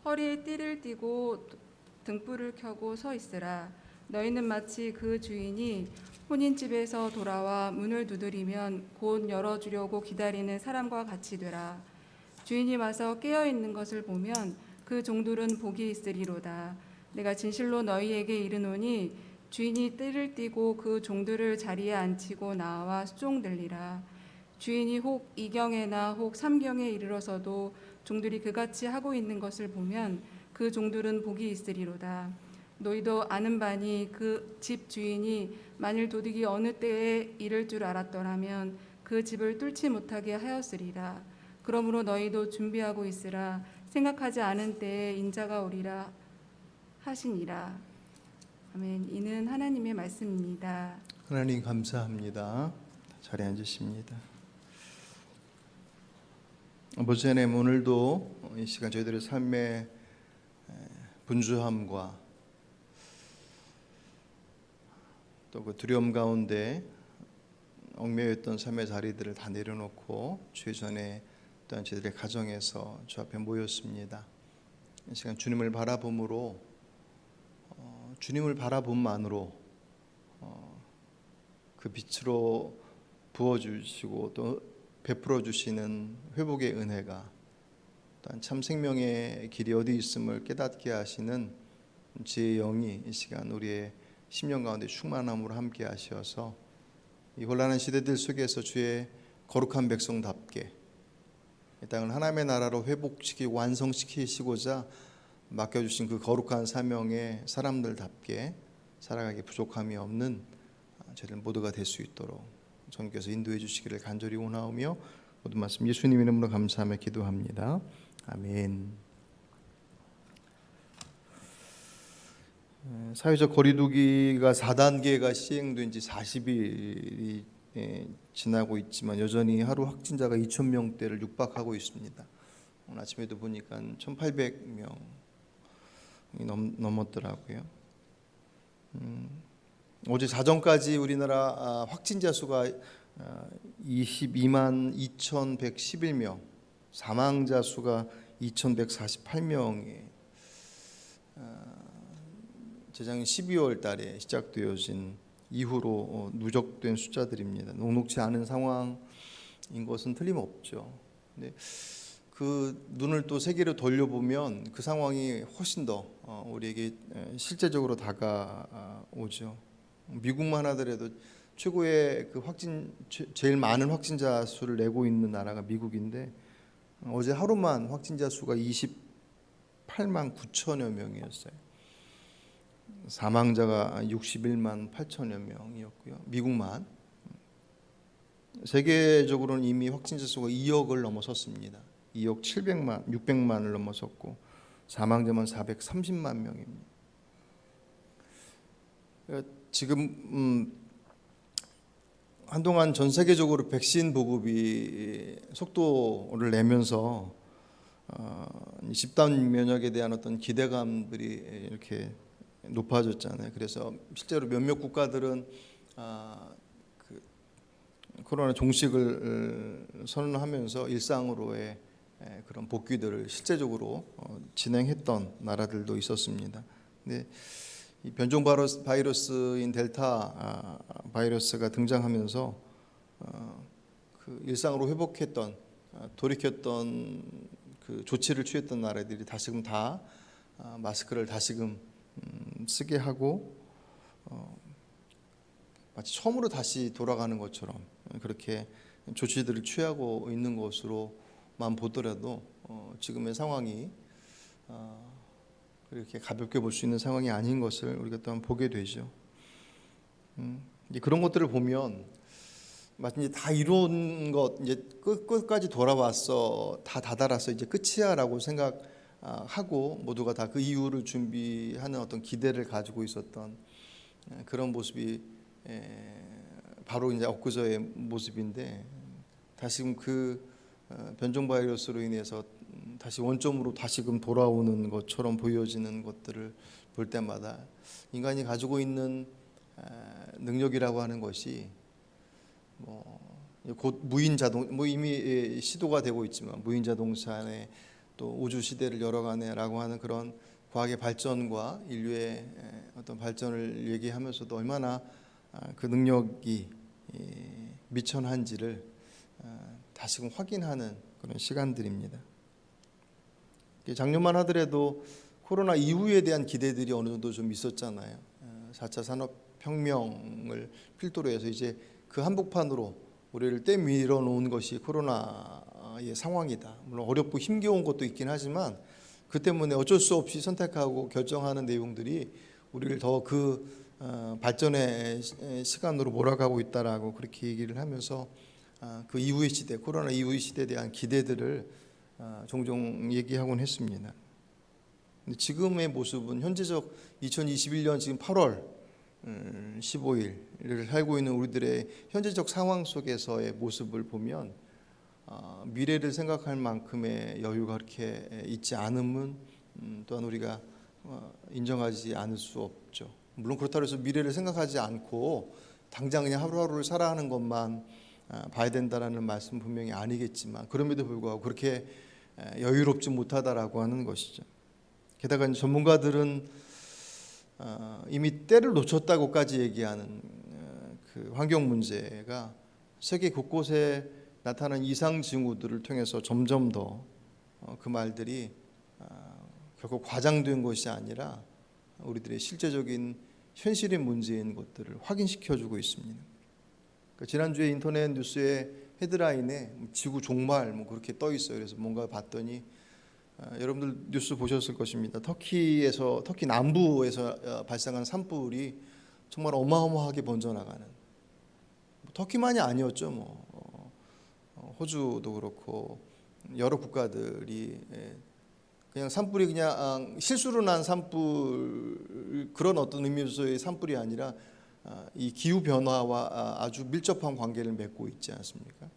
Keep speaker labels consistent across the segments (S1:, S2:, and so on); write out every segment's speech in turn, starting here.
S1: 허리에 띠를 띠고 등불을 켜고 서 있으라. 너희는 마치 그 주인이 혼인집에서 돌아와 문을 두드리면 곧 열어주려고 기다리는 사람과 같이 되라. 주인이 와서 깨어 있는 것을 보면 그 종들은 복이 있으리로다. 내가 진실로 너희에게 이르노니 주인이 띠를 띠고 그 종들을 자리에 앉히고 나와 수종들리라. 주인이 혹 이경에나 혹 삼경에 이르러서도 종들이 그같이 하고 있는 것을 보면 그 종들은 복이 있으리로다. 너희도 아는 바니 그 집 주인이 만일 도둑이 어느 때에 이를 줄 알았더라면 그 집을 뚫지 못하게 하였으리라. 그러므로 너희도 준비하고 있으라. 생각하지 않은 때에 인자가 오리라 하시니라. 아멘. 이는 하나님의 말씀입니다.
S2: 하나님 감사합니다. 자리에 앉으십니다. 아버지 하나님, 오늘도 이 시간 저희들의 삶의 분주함과 또 그 두려움 가운데 얽매였던 삶의 자리들을 다 내려놓고 주의 전에 또한 저희들의 가정에서 주 앞에 모였습니다. 이 시간 주님을 바라봄으로 주님을 바라봄만으로 그 빛으로 부어주시고 또 베풀어 주시는 회복의 은혜가, 또한 참 생명의 길이 어디 있음을 깨닫게 하시는 지혜의 영이 이 시간 우리의 심령 가운데 충만함으로 함께 하셔서 이 혼란한 시대들 속에서 주의 거룩한 백성답게 이 땅을 하나님의 나라로 회복시키고 완성시키시고자 맡겨주신 그 거룩한 사명의 사람들답게 살아가기 부족함이 없는 저희들 모두가 될 수 있도록 주님께서 인도해 주시기를 간절히 원하오며 모든 말씀 예수님 이름으로 감사하며 기도합니다. 아멘. 사회적 거리두기가 4단계가 시행된 지 40일이 지나고 있지만 여전히 하루 확진자가 2,000명대를 육박하고 있습니다. 오늘 아침에도 보니까 1,800명이 넘었더라고요. 어제 사전까지 우리나라 확진자 수가 22만 2,111명, 사망자 수가 2,148명에 재작년 12월 달에 시작되어진 이후로 누적된 숫자들입니다. 녹록지 않은 상황인 것은 틀림없죠. 근데 그 눈을 또 세계로 돌려보면 그 상황이 훨씬 더 우리에게 실제적으로 다가오죠. 미국만 하더라도 최고의 그 제일 많은 확진자 수를 내고 있는 나라가 미국인데 어제 하루만 확진자 수가 28만 9천여 명이었어요. 사망자가 61만 8천여 명이었고요. 미국만. 세계적으로는 이미 확진자 수가 2억을 넘어섰습니다. 2억 600만을 넘어섰고 사망자만 430만 명입니다. 지금 한동안 전 세계적으로 백신 보급이 속도를 내면서 집단 면역에 대한 어떤 기대감들이 이렇게 높아졌잖아요. 그래서 실제로 몇몇 국가들은 그 코로나 종식을 선언하면서 일상으로의 그런 복귀들을 실제적으로 진행했던 나라들도 있었습니다. 근데 이 변종 바이러스인 델타 바이러스가 등장하면서 그 일상으로 회복했던 돌이켰던 그 조치를 취했던 나라들이 다시금 다 마스크를 다시금 쓰게 하고 마치 처음으로 다시 돌아가는 것처럼 그렇게 조치들을 취하고 있는 것으로만 보더라도 지금의 상황이 그렇게 가볍게 볼 수 있는 상황이 아닌 것을 우리가 또한 보게 되죠. 이제 그런 것들을 보면 마치 이제 다 이룬 것, 이제 끝까지 돌아왔어, 다 다다랐어, 이제 끝이야라고 생각하고 모두가 다 그 이후를 준비하는 어떤 기대를 가지고 있었던 그런 모습이 바로 이제 엊그저의 모습인데, 다시금 그 변종 바이러스로 인해서 다시 원점으로 다시금 돌아오는 것처럼 보여지는 것들을 볼 때마다 인간이 가지고 있는 능력이라고 하는 것이 곧 무인 자동, 이미 시도가 되고 있지만 무인 자동차 안에 또 우주 시대를 열어가네라고 하는 그런 과학의 발전과 인류의 어떤 발전을 얘기하면서도 얼마나 그 능력이 미천한지를 다시금 확인하는 그런 시간들입니다. 작년만 하더라도 코로나 이후에 대한 기대들이 어느 정도 좀 있었잖아요. 4차 산업혁명을 필두로 해서 이제 그 한복판으로 우리를 떼밀어 놓은 것이 코로나의 상황이다. 물론 어렵고 힘겨운 것도 있긴 하지만 그 때문에 어쩔 수 없이 선택하고 결정하는 내용들이 우리를 더 그 발전의 시간으로 몰아가고 있다라고 그렇게 얘기를 하면서 그 이후의 시대, 코로나 이후의 시대에 대한 기대들을 종종 얘기하곤 했습니다. 근데 지금의 모습은 현재적 2021년 지금 8월 15일을 살고 있는 우리들의 현재적 상황 속에서의 모습을 보면 미래를 생각할 만큼의 여유가 그렇게 있지 않음은 또한 우리가 인정하지 않을 수 없죠. 물론 그렇다고 해서 미래를 생각하지 않고 당장 그냥 하루하루를 살아가는 것만 봐야 된다라는 말씀 분명히 아니겠지만 그럼에도 불구하고 그렇게 여유롭지 못하다라고 하는 것이죠. 게다가 전문가들은 이미 때를 놓쳤다고까지 얘기하는 그 환경 문제가 세계 곳곳에 나타난 이상 징후들을 통해서 점점 더 그 말들이 결국 과장된 것이 아니라 우리들의 실제적인 현실의 문제인 것들을 확인시켜주고 있습니다. 지난주에 인터넷 뉴스에 헤드라인에 지구 종말 뭐 그렇게 떠 있어요. 그래서 뭔가 봤더니 여러분들 뉴스 보셨을 것입니다. 터키 남부에서 발생한 산불이 정말 어마어마하게 번져나가는, 터키만이 아니었죠. 호주도 그렇고 여러 국가들이 그냥 산불이 그냥 실수로 난 산불, 그런 어떤 의미에서의 산불이 아니라 이 기후 변화와 아주 밀접한 관계를 맺고 있지 않습니까?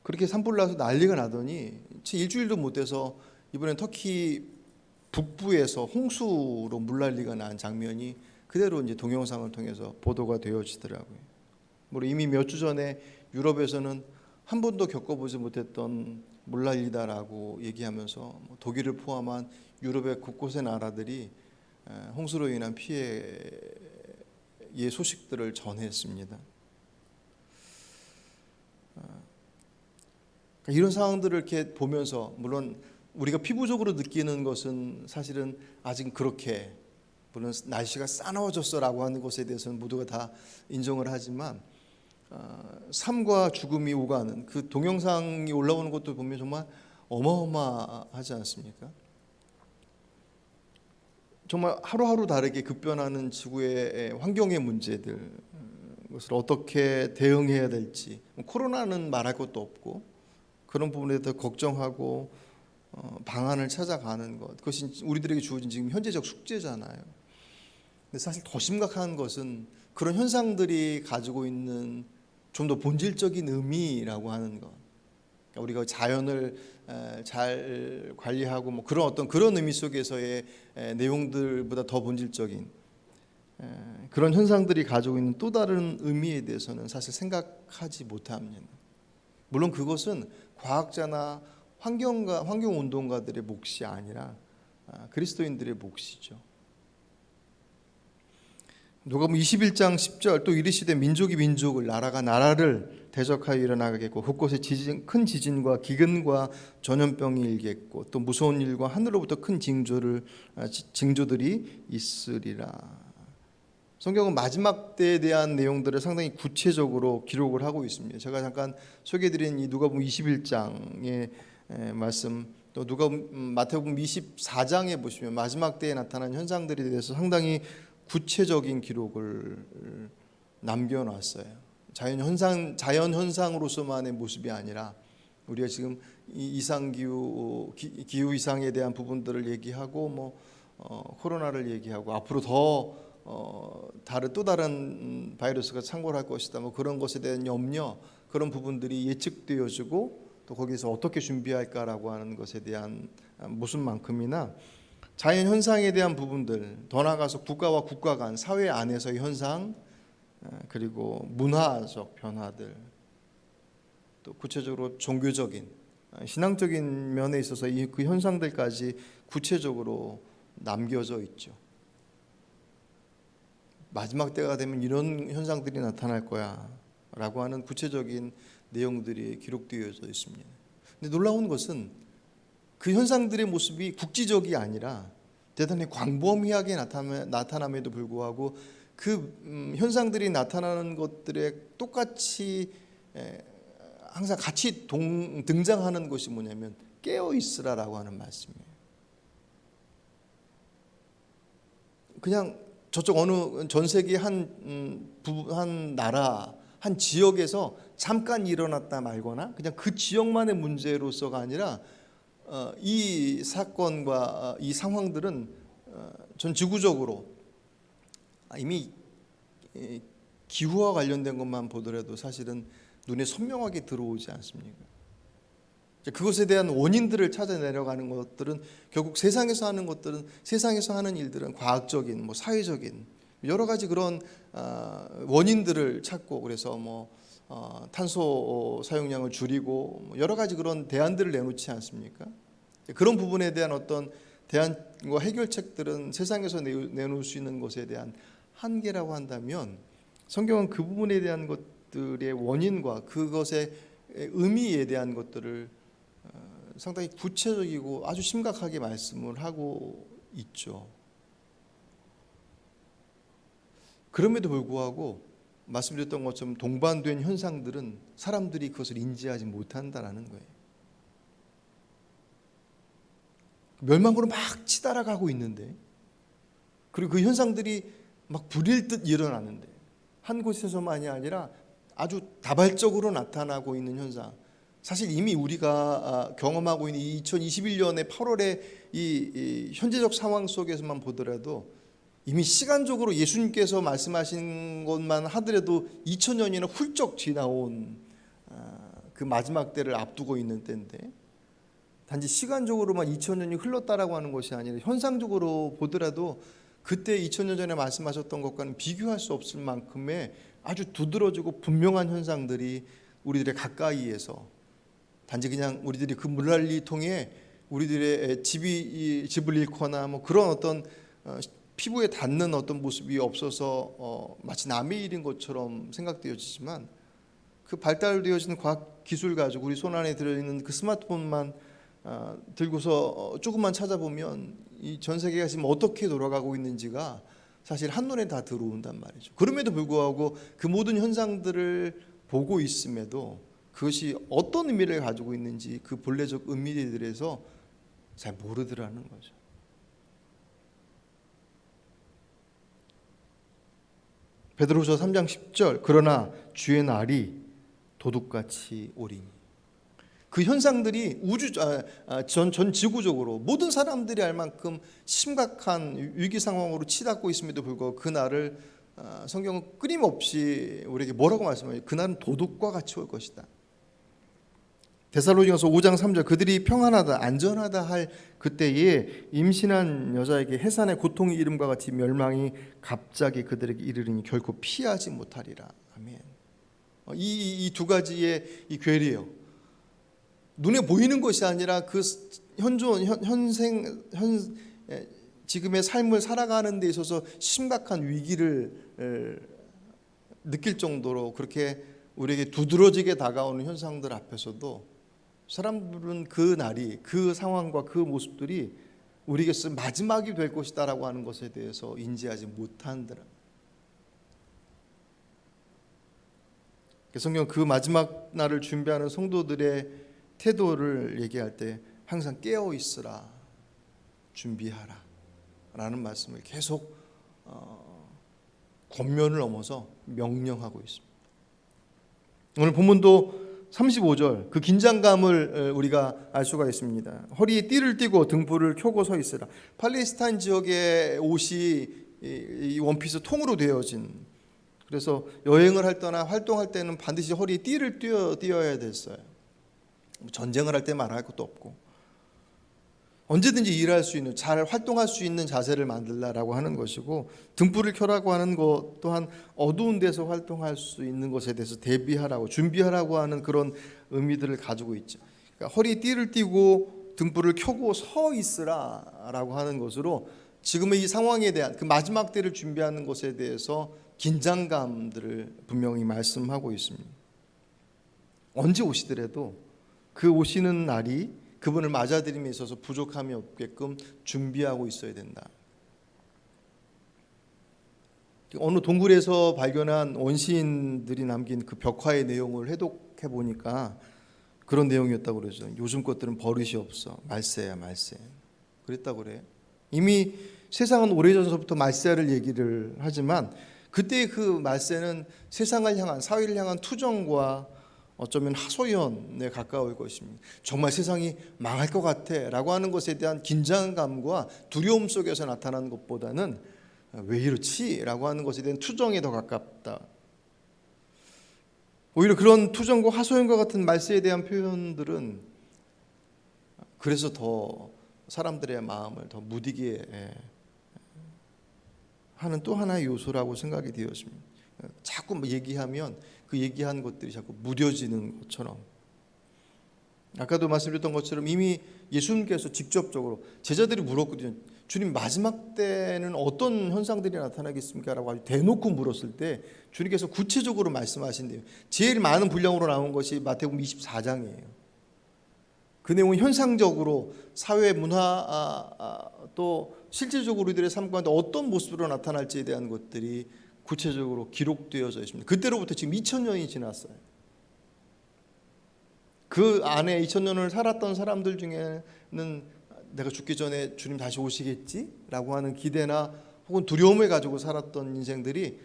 S2: 그렇게 산불 나서 난리가 나더니 일주일도 못 돼서 이번엔 터키 북부에서 홍수로 물난리가 난 장면이 그대로 이제 동영상을 통해서 보도가 되어지더라고요. 물론 이미 몇 주 전에 유럽에서는 한 번도 겪어보지 못했던 물난리다라고 얘기하면서 독일을 포함한 유럽의 곳곳의 나라들이 홍수로 인한 피해의 소식들을 전했습니다. 이런 상황들을 이렇게 보면서 물론 우리가 피부적으로 느끼는 것은 사실은 아직 그렇게, 물론 날씨가 싸나워졌어라고 하는 것에 대해서는 모두가 다 인정을 하지만 삶과 죽음이 오가는 그 동영상이 올라오는 것도 보면 정말 어마어마하지 않습니까? 정말 하루하루 다르게 급변하는 지구의 환경의 문제들, 그것을 어떻게 대응해야 될지, 코로나는 말할 것도 없고 그런 부분에 대해서 걱정하고 방안을 찾아가는 것, 그것이 우리들에게 주어진 지금 현재적 숙제잖아요. 근데 사실 더 심각한 것은 그런 현상들이 가지고 있는 좀 더 본질적인 의미라고 하는 것. 그러니까 우리가 자연을 잘 관리하고 뭐 그런 의미 속에서의 내용들보다 더 본질적인 그런 현상들이 가지고 있는 또 다른 의미에 대해서는 사실 생각하지 못합니다. 물론 그것은 과학자나 환경운동가들의 몫이 아니라 그리스도인들의 몫이죠. 누가복음 21장 10절, 또 이르시되 민족이 민족을, 나라가 나라를 대적하여 일어나겠고 곳곳에 큰 지진과 기근과 전염병이 일겠고 또 무서운 일과 하늘로부터 큰 징조들이 있으리라. 성경은 마지막 때에 대한 내용들을 상당히 구체적으로 기록을 하고 있습니다. 제가 잠깐 소개해드린 이 누가복음 21장의 말씀, 또 마태복음 24장에 보시면 마지막 때에 나타난 현상들에 대해서 상당히 구체적인 기록을 남겨놨어요. 자연 현상으로서만의 모습이 아니라 우리가 지금 기후 이상에 대한 부분들을 얘기하고 코로나를 얘기하고 앞으로 또 다른 바이러스가 창궐할 것이다. 그런 것에 대한 염려, 그런 부분들이 예측되어지고 또 거기서 어떻게 준비할까라고 하는 것에 대한 모습만큼이나 자연 현상에 대한 부분들, 더 나아가서 국가와 국가 간 사회 안에서의 현상, 그리고 문화적 변화들, 또 구체적으로 종교적인 신앙적인 면에 있어서 그 현상들까지 구체적으로 남겨져 있죠. 마지막 때가 되면 이런 현상들이 나타날 거야 라고 하는 구체적인 내용들이 기록되어져 있습니다. 근데 놀라운 것은 그 현상들의 모습이 국지적이 아니라 대단히 광범위하게 나타남에도 불구하고 그 현상들이 나타나는 것들에 똑같이 항상 같이 등장하는 것이 뭐냐면 깨어 있으라라고 하는 말씀이에요. 그냥 저쪽 어느 전 세계 한 나라 한 지역에서 잠깐 일어났다 말거나 그냥 그 지역만의 문제로서가 아니라 이 사건과 이 상황들은 전 지구적으로 이미 기후와 관련된 것만 보더라도 사실은 눈에 선명하게 들어오지 않습니까? 그것에 대한 원인들을 찾아 내려가는 것들은 결국 세상에서 하는 일들은 과학적인, 사회적인 여러 가지 그런 원인들을 찾고 그래서 탄소 사용량을 줄이고 여러 가지 그런 대안들을 내놓지 않습니까? 그런 부분에 대한 어떤 대안과 해결책들은 세상에서 내놓을 수 있는 것에 대한 한계라고 한다면 성경은 그 부분에 대한 것들의 원인과 그것의 의미에 대한 것들을 상당히 구체적이고 아주 심각하게 말씀을 하고 있죠. 그럼에도 불구하고 말씀드렸던 것처럼 동반된 현상들은 사람들이 그것을 인지하지 못한다라는 거예요. 멸망으로 막 치달아가고 있는데, 그리고 그 현상들이 막 불일 듯 일어나는데 한 곳에서만이 아니라 아주 다발적으로 나타나고 있는 현상, 사실 이미 우리가 경험하고 있는 2021년의 8월의 이 현재적 상황 속에서만 보더라도 이미 시간적으로 예수님께서 말씀하신 것만 하더라도 2000년이나 훌쩍 지나온 그 마지막 때를 앞두고 있는 때인데, 단지 시간적으로만 2000년이 흘렀다라고 하는 것이 아니라 현상적으로 보더라도 그때 2000년 전에 말씀하셨던 것과는 비교할 수 없을 만큼의 아주 두드러지고 분명한 현상들이 우리들의 가까이에서, 단지 그냥 우리들이 그 물난리통에 우리들의 집을 잃거나 그런 어떤 피부에 닿는 어떤 모습이 없어서 마치 남의 일인 것처럼 생각되어지지만, 그 발달되어진 과학 기술 가지고 우리 손 안에 들어있는 그 스마트폰만 들고서 조금만 찾아보면 이 전 세계가 지금 어떻게 돌아가고 있는지가 사실 한눈에 다 들어온단 말이죠. 그럼에도 불구하고 그 모든 현상들을 보고 있음에도 그것이 어떤 의미를 가지고 있는지 그 본래적 의미에 대해서 잘 모르더라는 거죠. 베드로후서 3장 10절, 그러나 주의 날이 도둑같이 오리니. 그 현상들이 전 지구적으로 모든 사람들이 알 만큼 심각한 위기 상황으로 치닫고 있음에도 불구하고 그 날을 성경은 끊임없이 우리에게 뭐라고 말씀해요? 그날은 도둑과 같이 올 것이다. 데살로니가서 5장 3절, 그들이 평안하다 안전하다 할 그때에 임신한 여자에게 해산의 고통이 이름과 같이 멸망이 갑자기 그들에게 이르리니 결코 피하지 못하리라. 아멘. 이 두 가지의 이 괴리예요. 눈에 보이는 것이 아니라 그 지금의 삶을 살아가는 데 있어서 심각한 위기를 느낄 정도로 그렇게 우리에게 두드러지게 다가오는 현상들 앞에서도 사람들은 그 날이, 그 상황과 그 모습들이 우리에게서 마지막이 될 것이다라고 하는 것에 대해서 인지하지 못한다라. 성경 그 마지막 날을 준비하는 성도들의 태도를 얘기할 때 항상 깨어 있으라, 준비하라 라는 말씀을 계속 권면을 넘어서 명령하고 있습니다. 오늘 본문도 35절, 그 긴장감을 우리가 알 수가 있습니다. 허리에 띠를 띠고 등불을 켜고 서 있으라. 팔레스타인 지역의 옷이 이 원피스 통으로 되어진, 그래서 여행을 할 때나 활동할 때는 반드시 허리에 띠를 띄어야 됐어요. 전쟁을 할 때 말할 것도 없고 언제든지 일할 수 있는, 잘 활동할 수 있는 자세를 만들라라고 하는 것이고, 등불을 켜라고 하는 것 또한 어두운 데서 활동할 수 있는 것에 대해서 대비하라고, 준비하라고 하는 그런 의미들을 가지고 있죠. 그러니까 허리에 띠를 띠고 등불을 켜고 서 있으라라고 하는 것으로 지금의 이 상황에 대한 그 마지막 때를 준비하는 것에 대해서 긴장감들을 분명히 말씀하고 있습니다. 언제 오시더라도 그 오시는 날이 그분을 맞아들임에 있어서 부족함이 없게끔 준비하고 있어야 된다. 어느 동굴에서 발견한 원시인들이 남긴 그 벽화의 내용을 해독해 보니까 그런 내용이었다고 그러죠. 요즘 것들은 버릇이 없어. 말세야 말세. 그랬다고 그래요. 이미 세상은 오래전서부터 말세를 얘기를 하지만 그때 그 말세는 세상을 향한, 사회를 향한 투정과 어쩌면 하소연에 가까울 것입니다. 정말 세상이 망할 것 같아 라고 하는 것에 대한 긴장감과 두려움 속에서 나타나는 것보다는 왜 이렇지? 라고 하는 것에 대한 투정에 더 가깝다. 오히려 그런 투정과 하소연과 같은 말세에 대한 표현들은 그래서 더 사람들의 마음을 더 무디게 하는 또 하나의 요소라고 생각이 되었습니다. 자꾸 얘기하면 그 얘기한 것들이 자꾸 무뎌지는 것처럼, 아까도 말씀드렸던 것처럼 이미 예수님께서 직접적으로 제자들이 물었거든요. 주님, 마지막 때는 어떤 현상들이 나타나겠습니까? 라고 아주 대놓고 물었을 때 주님께서 구체적으로 말씀하신대요. 제일 많은 분량으로 나온 것이 마태복음 24장이에요. 그 내용은 현상적으로 사회, 문화, 또 실질적으로 우리들의 삶 가운데 어떤 모습으로 나타날지에 대한 것들이 구체적으로 기록되어져 있습니다. 그때로부터 지금 2000년이 지났어요. 그 안에 2000년을 살았던 사람들 중에는 내가 죽기 전에 주님 다시 오시겠지? 라고 하는 기대나 혹은 두려움을 가지고 살았던 인생들이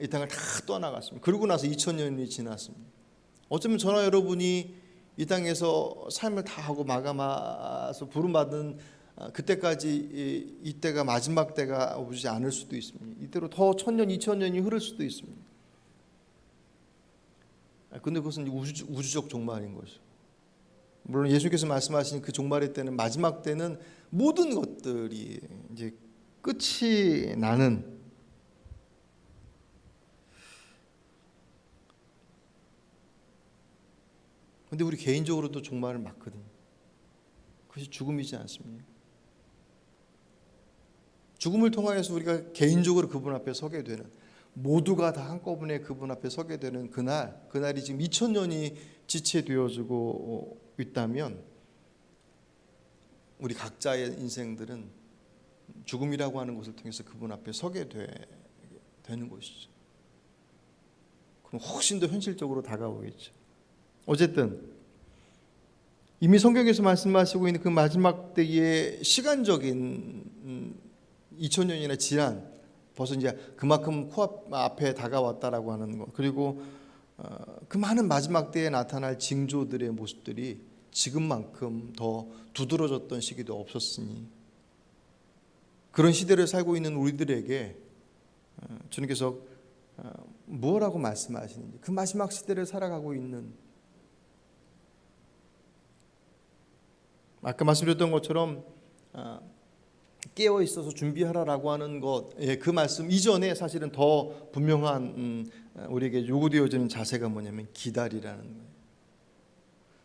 S2: 이 땅을 다 떠나갔습니다. 그러고 나서 2000년이 지났습니다. 어쩌면 저나 여러분이 이 땅에서 삶을 다 하고 마감해서 부름받은 그때까지 이때가 마지막 때가 오지 않을 수도 있습니다. 이때로 더 1000년, 2000년이 흐를 수도 있습니다. 근데 그것은 우주적 종말인 거죠. 물론 예수께서 말씀하신 그 종말의 때는, 마지막 때는 모든 것들이 이제 끝이 나는, 근데 우리 개인적으로도 종말을 맞거든요. 그것이 죽음이지 않습니까? 죽음을 통하여서 우리가 개인적으로 그분 앞에 서게 되는, 모두가 다 한꺼번에 그분 앞에 서게 되는 그날이 지금 2000년이 지체되어지고 있다면 우리 각자의 인생들은 죽음이라고 하는 것을 통해서 그분 앞에 서게 되는 것이죠. 그럼 훨씬 더 현실적으로 다가오겠죠. 어쨌든 이미 성경에서 말씀하시고 있는 그 마지막 때의 시간적인 2000년이나 지난, 벌써 이제 그만큼 코앞에 다가왔다라고 하는 것, 그리고 그 많은 마지막 때에 나타날 징조들의 모습들이 지금만큼 더 두드러졌던 시기도 없었으니, 그런 시대를 살고 있는 우리들에게 주님께서 무엇라고 말씀하시는지, 그 마지막 시대를 살아가고 있는, 아까 말씀드렸던 것처럼 깨어 있어서 준비하라라고 하는 것, 그 말씀 이전에 사실은 더 분명한 우리에게 요구되어지는 자세가 뭐냐면 기다리라는 거예요.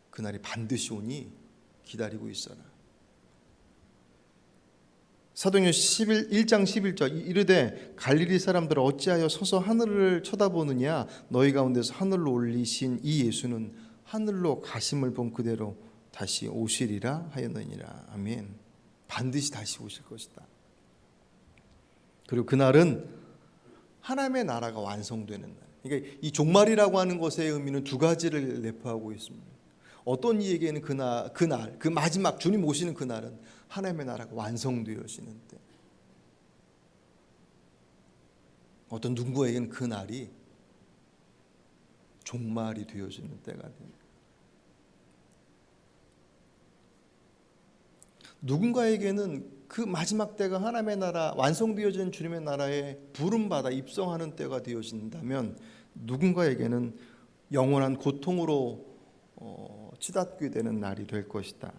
S2: 그날이 반드시 오니 기다리고 있어라. 사도행전 1장 11절 이르되 갈릴리 사람들아 어찌하여 서서 하늘을 쳐다보느냐, 너희 가운데서 하늘로 올리신 이 예수는 하늘로 가심을 본 그대로 다시 오시리라 하였느니라. 아멘. 반드시 다시 오실 것이다. 그리고 그날은 하나님의 나라가 완성되는 날. 그러니까 이 종말이라고 하는 것의 의미는 두 가지를 내포하고 있습니다. 어떤 이에게는 그날, 그 마지막 주님 오시는 그날은 하나님의 나라가 완성되어지는 때, 어떤 누구에게는 그날이 종말이 되어지는 때가 됩니다. 누군가에게는 그 마지막 때가 하나님의 나라, 완성되어진 주님의 나라에 부름받아 입성하는 때가 되어진다면, 누군가에게는 영원한 고통으로 치닫게 되는 날이 될 것이다.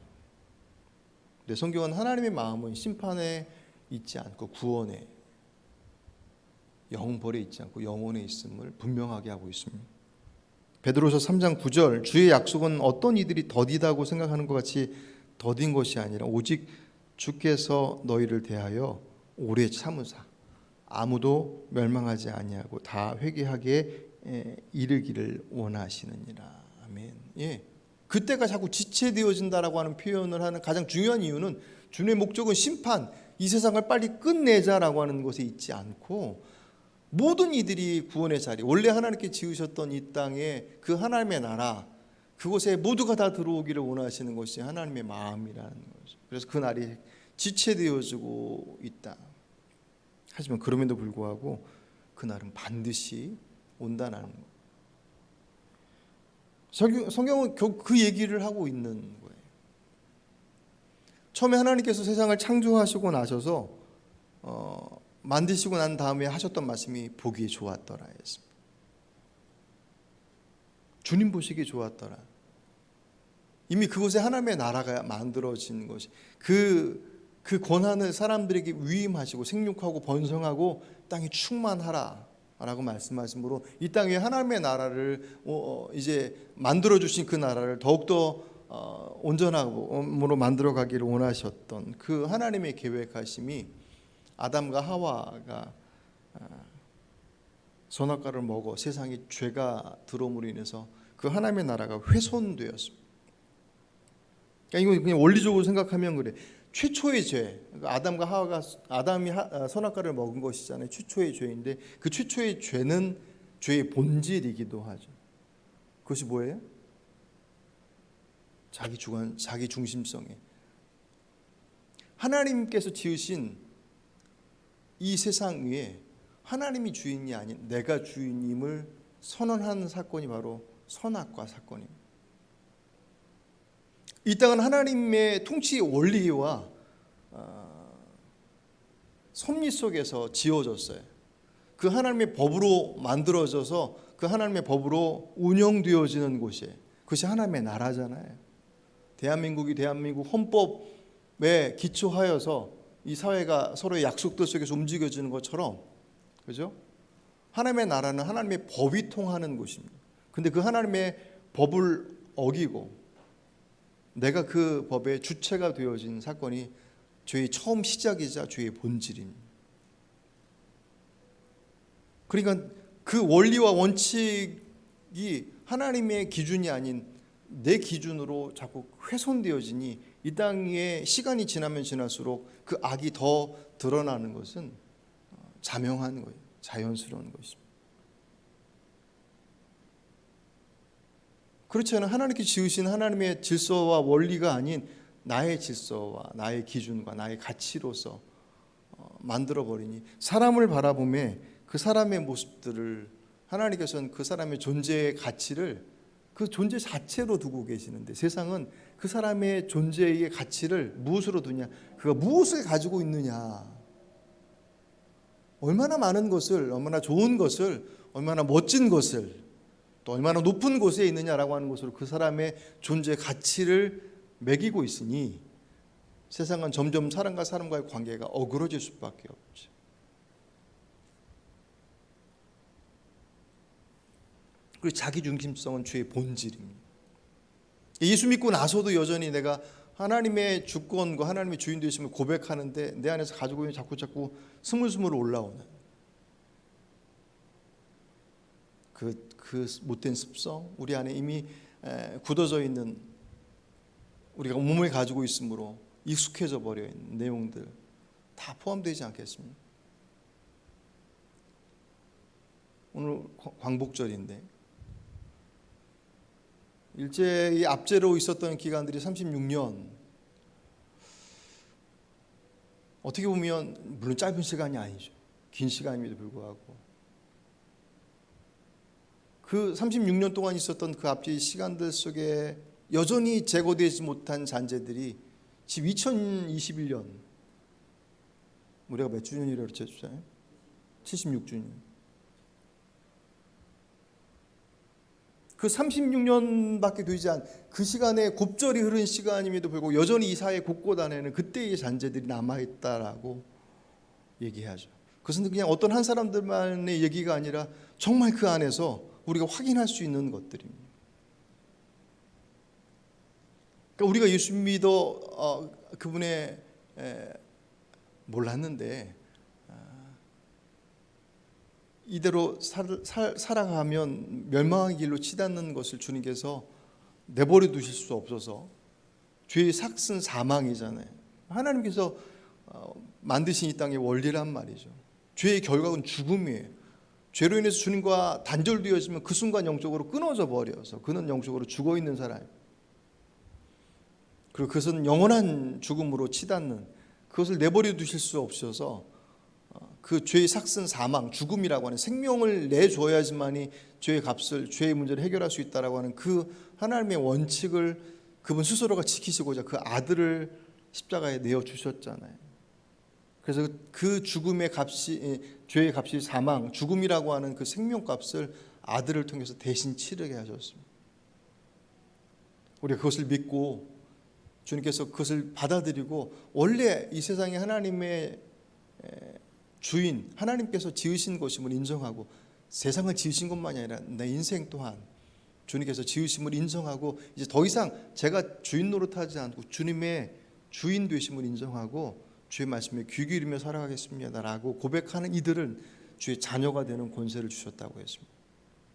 S2: 근데 성경은 하나님의 마음은 심판에 있지 않고 구원에, 영벌에 있지 않고 영원에 있음을 분명하게 하고 있습니다. 베드로서 3장 9절 주의 약속은 어떤 이들이 더디다고 생각하는 것 같이 더딘 것이 아니라 오직 주께서 너희를 대하여 오래 참으사 아무도 멸망하지 아니하고 다 회개하게 이르기를 원하시느니라. 아멘. 예. 그때가 자꾸 지체되어진다라고 하는 표현을 하는 가장 중요한 이유는 주님의 목적은 심판, 이 세상을 빨리 끝내자라고 하는 것에 있지 않고 모든 이들이 구원의 자리, 원래 하나님께 지으셨던 이 땅에 그 하나님의 나라, 그곳에 모두가 다 들어오기를 원하시는 것이 하나님의 마음이라는 거죠. 그래서 그 날이 지체되어지고 있다. 하지만 그럼에도 불구하고 그 날은 반드시 온다는 거예요. 성경은 결국 그 얘기를 하고 있는 거예요. 처음에 하나님께서 세상을 창조하시고 나셔서 만드시고 난 다음에 하셨던 말씀이 보기 좋았더라 했습니다. 주님 보시기 좋았더라. 이미 그곳에 하나님의 나라가 만들어진 것이 그 권한을 사람들에게 위임하시고 생육하고 번성하고 땅이 충만하라 라고 말씀하심으로 이 땅에 하나님의 나라를 이제 만들어 주신 그 나라를 더욱더 온전함으로 만들어 가기를 원하셨던 그 하나님의 계획하심이 아담과 하와가 선악과를 먹어 세상에 죄가 들어옴으로 인해서 그 하나님의 나라가 훼손되었습니다. 그러니까 이거 그냥 원리적으로 생각하면 그래. 최초의 죄, 아담과 하와가 아담이 선악과를 먹은 것이잖아요. 최초의 죄인데 그 최초의 죄는 죄의 본질이기도 하죠. 그것이 뭐예요? 자기 주관, 자기 중심성에 하나님께서 지으신 이 세상 위에 하나님이 주인이 아닌 내가 주인임을 선언한 사건이 바로 선악과 사건입니다. 이 땅은 하나님의 통치 원리와 섭리 속에서 지어졌어요. 그 하나님의 법으로 만들어져서 그 하나님의 법으로 운영되어지는 곳이에요. 그것이 하나님의 나라잖아요. 대한민국 헌법에 기초하여서 이 사회가 서로의 약속들 속에서 움직여지는 것처럼, 그죠? 하나님의 나라는 하나님의 법이 통하는 곳입니다. 근데 그 하나님의 법을 어기고 내가 그 법의 주체가 되어진 사건이 죄의 처음 시작이자 죄의 본질입니다. 그러니까 그 원리와 원칙이 하나님의 기준이 아닌 내 기준으로 자꾸 훼손되어지니 이 땅에 시간이 지나면 지날수록 그 악이 더 드러나는 것은 자명한 거예요. 자연스러운 것입니다. 그렇지 않은 하나님께 지으신 하나님의 질서와 원리가 아닌 나의 질서와 나의 기준과 나의 가치로서 만들어버리니 사람을 바라보며 그 사람의 모습들을 하나님께서는 그 사람의 존재의 가치를 그 존재 자체로 두고 계시는데 세상은 그 사람의 존재의 가치를 무엇으로 두냐? 그가 무엇을 가지고 있느냐? 얼마나 많은 것을, 얼마나 좋은 것을, 얼마나 멋진 것을, 또 얼마나 높은 곳에 있느냐라고 하는 것으로 그 사람의 존재 가치를 매기고 있으니 세상은 점점 사람과 사람과의 관계가 어그러질 수밖에 없죠. 그리고 자기 중심성은 죄의 본질입니다. 예수 믿고 나서도 여전히 내가 하나님의 주권과 하나님의 주인 되심을 고백하는데 내 안에서 가지고 있는 자꾸 스물스물 올라오는 그 못된 습성, 우리 안에 이미 굳어져 있는 우리가 몸을 가지고 있으므로 익숙해져 버려 있는 내용들 다 포함되지 않겠습니까? 오늘 광복절인데 일제히 압제로 있었던 기간들이 36년, 어떻게 보면 물론 짧은 시간이 아니죠. 긴 시간임에도 불구하고 그 36년 동안 있었던 그 앞뒤 시간들 속에 여전히 제거되지 못한 잔재들이 지금 2021년 우리가 몇 주년이라고 그랬죠? 76주년. 그 36년밖에 되지 않은 그 시간에 곱절이 흐른 시간임에도 불구하고 여전히 이 사회 곳곳 안에는 그때의 잔재들이 남아있다라고 얘기하죠. 그것은 그냥 어떤 한 사람들만의 얘기가 아니라 정말 그 안에서 우리가 확인할 수 있는 것들입니다. 그러니까 우리가 예수 믿어 그분의 몰랐는데 이대로 살아가면 멸망의 길로 치닫는 것을 주님께서 내버려 두실 수 없어서 죄의 삭슨 사망이잖아요. 하나님께서 만드신 이 땅의 원리란 말이죠. 죄의 결과는 죽음이에요. 죄로 인해서 주님과 단절되어지면 그 순간 영적으로 끊어져 버려서 그는 영적으로 죽어 있는 사람. 그리고 그것은 영원한 죽음으로 치닫는, 그것을 내버려 두실 수 없어서 그 죄의 삭슨 사망, 죽음이라고 하는, 생명을 내줘야지만이 죄의 값을, 죄의 문제를 해결할 수 있다라고 하는 그 하나님의 원칙을 그분 스스로가 지키시고자 그 아들을 십자가에 내어 주셨잖아요. 그래서 그 죽음의 값이, 죄의 값이 사망, 죽음이라고 하는 그 생명값을 아들을 통해서 대신 치르게 하셨습니다. 우리가 그것을 믿고 주님께서 그것을 받아들이고, 원래 이 세상에 하나님의 주인, 하나님께서 지으신 것임을 인정하고, 세상을 지으신 것만이 아니라 내 인생 또한 주님께서 지으심을 인정하고, 이제 더 이상 제가 주인 노릇하지 않고 주님의 주인 되심을 인정하고 주의 말씀에 귀 기울이며 살아가겠습니다라고 고백하는 이들은 주의 자녀가 되는 권세를 주셨다고 했습니다.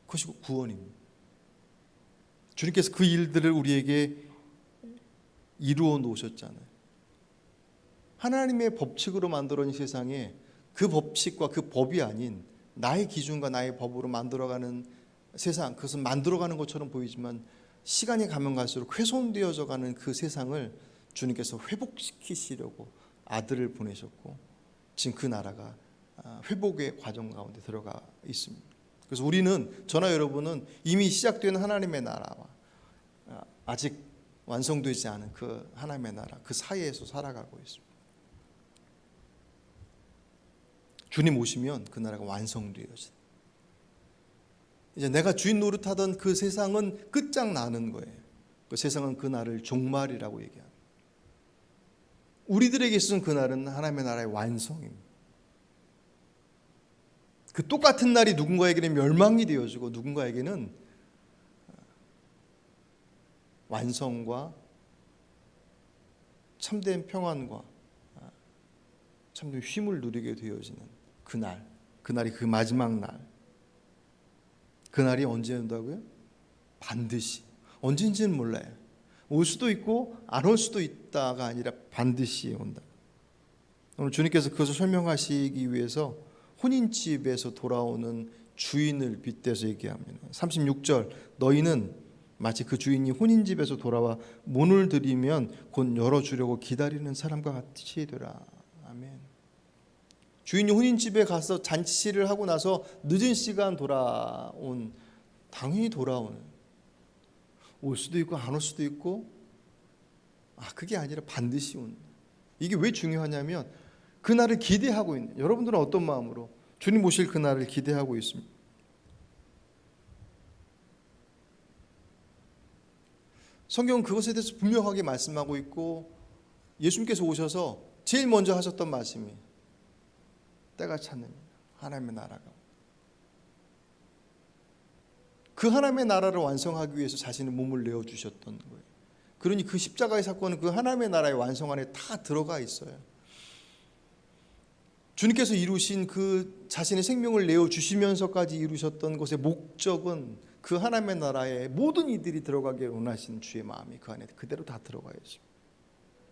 S2: 그것이 구원입니다. 주님께서 그 일들을 우리에게 이루어 놓으셨잖아요. 하나님의 법칙으로 만들어진 세상에 그 법칙과 그 법이 아닌 나의 기준과 나의 법으로 만들어가는 세상, 그것은 만들어가는 것처럼 보이지만 시간이 가면 갈수록 훼손되어져 가는 그 세상을 주님께서 회복시키시려고 아들을 보내셨고, 지금 그 나라가 회복의 과정 가운데 들어가 있습니다. 그래서 우리는, 저나 여러분은 이미 시작된 하나님의 나라와 아직 완성되지 않은 그 하나님의 나라, 그 사이에서 살아가고 있습니다. 주님 오시면 그 나라가 완성되어진다. 이제 내가 주인 노릇하던 그 세상은 끝장나는 거예요. 그 세상은 그 날을 종말이라고 얘기합니다. 우리들에게 있어서는 그 날은 하나님의 나라의 완성입니다. 그 똑같은 날이 누군가에게는 멸망이 되어지고 누군가에게는 완성과 참된 평안과 참된 쉼을 누리게 되어지는 그날, 그날이 그 마지막 날. 그날이 언제 온다고요? 반드시. 언제인지는 몰라요. 올 수도 있고 안 올 수도 있다가 아니라 반드시 온다. 오늘 주님께서 그것을 설명하시기 위해서 혼인집에서 돌아오는 주인을 빗대서 얘기합니다. 36절, 너희는 마치 그 주인이 혼인집에서 돌아와 문을 들이면 곧 열어주려고 기다리는 사람과 같이 되라. 아멘. 주인이 혼인집에 가서 잔치를 하고 나서 늦은 시간 돌아온, 당연히 돌아오는, 올 수도 있고 안 올 수도 있고, 그게 아니라 반드시 온다. 이게 왜 중요하냐면 그날을 기대하고 있는, 여러분들은 어떤 마음으로 주님 오실 그날을 기대하고 있습니다. 성경은 그것에 대해서 분명하게 말씀하고 있고, 예수님께서 오셔서 제일 먼저 하셨던 말씀이 때가 찼느니라, 하나님의 나라가. 그 하나님의 나라를 완성하기 위해서 자신의 몸을 내어주셨던 거예요. 그러니 그 십자가의 사건은 그 하나님의 나라의 완성 안에 다 들어가 있어요. 주님께서 이루신 그 자신의 생명을 내어주시면서까지 이루셨던 것의 목적은 그 하나님의 나라에 모든 이들이 들어가기를 원하시는 주의 마음이 그 안에 그대로 다 들어가 있습니다.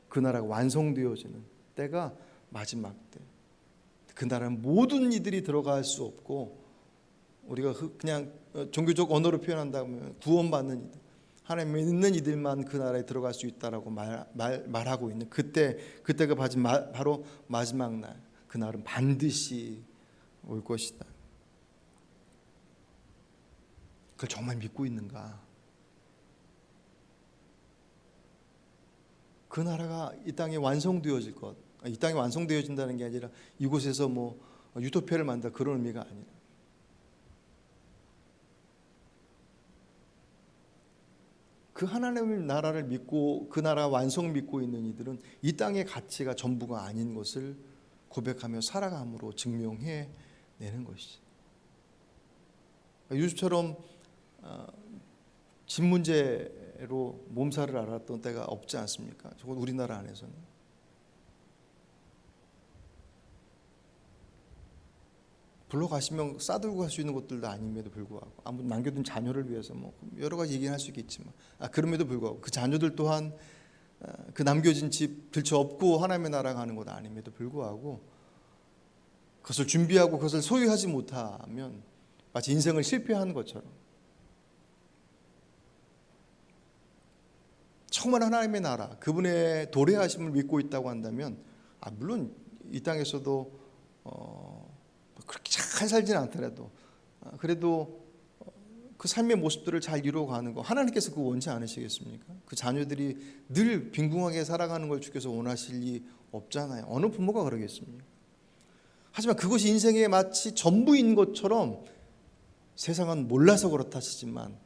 S2: 그 나라가 완성되어지는 때가 마지막 때. 그 나라는 모든 이들이 들어갈 수 없고, 우리가 그냥 종교적 언어로 표현한다면 구원받는 이들, 하나님 믿는 이들만 그 나라에 들어갈 수 있다라고 말하고 있는 그때가 바로 마지막 날. 그 날은 반드시 올 것이다. 그걸 정말 믿고 있는가? 그 나라가 이 땅에 완성되어질 것, 이 땅에 완성되어진다는 게 아니라 이곳에서 뭐 유토피아를 만든다, 그런 의미가 아니라, 그 하나님의 나라를 믿고 그 나라 완성 믿고 있는 이들은 이 땅의 가치가 전부가 아닌 것을 고백하며 살아감으로 증명해 내는 것이죠. 요즘처럼 집 문제로 몸살을 앓았던 때가 없지 않습니까? 적어도 우리나라 안에서는. 불러가시면 싸들고 갈 수 있는 것들도 아님에도 불구하고, 아무튼 남겨둔 자녀를 위해서 뭐 여러 가지 얘기는 할 수 있겠지만, 그럼에도 불구하고 그 자녀들 또한 그 남겨진 집 들쳐업고 하나님의 나라 가는 것 아님에도 불구하고 그것을 준비하고 그것을 소유하지 못하면 마치 인생을 실패한 것처럼, 정말 하나님의 나라, 그분의 도래하심을 믿고 있다고 한다면, 물론 이 땅에서도 그렇게 잘 살지는 않더라도 그래도 그 삶의 모습들을 잘 이루어가는 거, 하나님께서 그거 원치 않으시겠습니까? 그 자녀들이 늘 빈궁하게 살아가는 걸 주께서 원하실 리 없잖아요. 어느 부모가 그러겠습니까? 하지만 그것이 인생에 마치 전부인 것처럼 세상은 몰라서 그렇다 하시지만,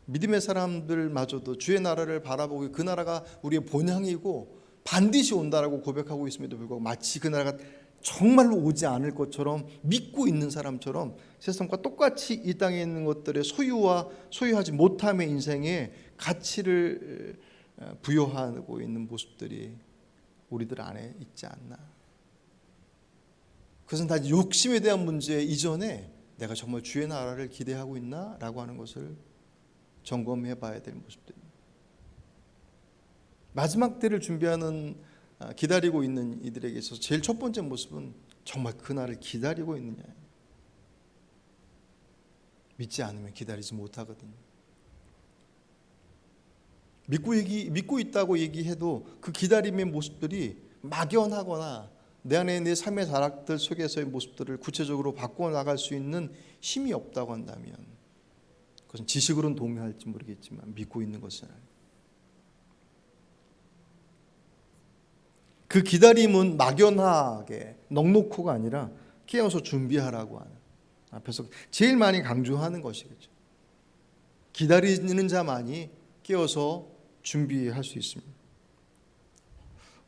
S2: 믿음의 사람들마저도 주의 나라를 바라보고 그 나라가 우리의 본향이고 반드시 온다라고 고백하고 있음에도 불구하고 마치 그 나라가 정말로 오지 않을 것처럼 믿고 있는 사람처럼 세상과 똑같이 이 땅에 있는 것들의 소유와 소유하지 못함의 인생에 가치를 부여하고 있는 모습들이 우리들 안에 있지 않나. 그것은 다 욕심에 대한 문제 이전에 내가 정말 주의 나라를 기대하고 있나? 라고 하는 것을 점검해 봐야 될 모습들입니다. 마지막 때를 준비하는, 기다리고 있는 이들에게 있어서 제일 첫 번째 모습은 정말 그날을 기다리고 있느냐. 믿지 않으면 기다리지 못하거든요. 믿고 있다고 얘기해도 그 기다림의 모습들이 막연하거나 내 안에 내 삶의 자락들 속에서의 모습들을 구체적으로 바꿔 나갈 수 있는 힘이 없다고 한다면, 그것은 지식으로는 동의할지 모르겠지만 믿고 있는 것은 아니에요. 그 기다림은 막연하게 넉놓고가 아니라 깨어서 준비하라고 하는, 앞에서 제일 많이 강조하는 것이겠죠. 기다리는 자만이 깨어서 준비할 수 있습니다.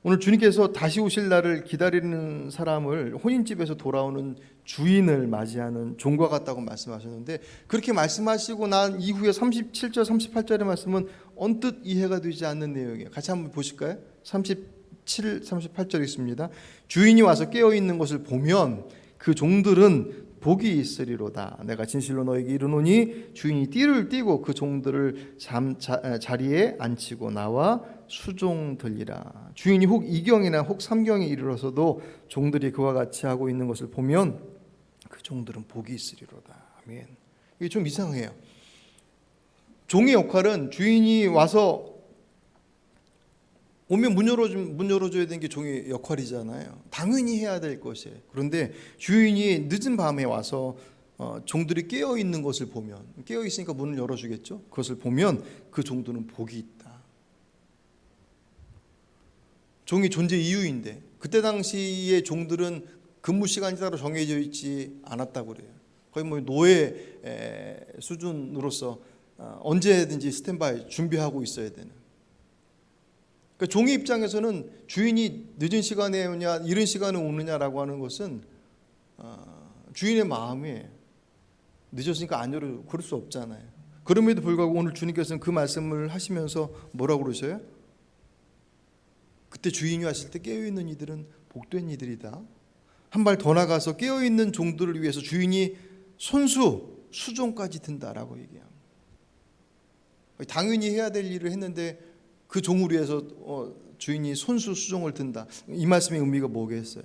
S2: 오늘 주님께서 다시 오실 날을 기다리는 사람을 혼인집에서 돌아오는 주인을 맞이하는 종과 같다고 말씀하셨는데, 그렇게 말씀하시고 난 이후에 37절 38절의 말씀은 언뜻 이해가 되지 않는 내용이에요. 같이 한번 보실까요? 37, 38절 있습니다. 주인이 와서 깨어있는 것을 보면 그 종들은 복이 있으리로다. 내가 진실로 너에게 이르노니 주인이 띠를 띠고 그 종들을 자리에 앉히고 나와 수종들리라. 주인이 혹 2경이나 혹 3경에 이르러서도 종들이 그와 같이 하고 있는 것을 보면 그 종들은 복이 있으리로다. 아멘. 이게 좀 이상해요. 종의 역할은 주인이 와서 오면 문 열어줘야 되는 게 종의 역할이잖아요. 당연히 해야 될 것이에요. 그런데 주인이 늦은 밤에 와서 종들이 깨어 있는 것을 보면, 깨어 있으니까 문을 열어주겠죠. 그것을 보면 그 종들은 복이 있다. 종이 존재 이유인데, 그때 당시의 종들은 근무 시간이 따로 정해져 있지 않았다고 그래요. 거의 뭐 노예 수준으로서 언제든지 스탠바이 준비하고 있어야 되는. 그러니까 종의 입장에서는 주인이 늦은 시간에 오냐, 이른 시간에 오느냐라고 하는 것은 주인의 마음에 늦었으니까 안 열어, 그럴 수 없잖아요. 그럼에도 불구하고 오늘 주님께서는 그 말씀을 하시면서 뭐라고 그러셔요? 그때 주인이 왔을 때 깨어있는 이들은 복된 이들이다. 한 발 더 나가서 깨어있는 종들을 위해서 주인이 수종까지 든다라고 얘기합니다. 당연히 해야 될 일을 했는데 그 종을 위해서 주인이 수종을 든다. 이 말씀의 의미가 뭐겠어요?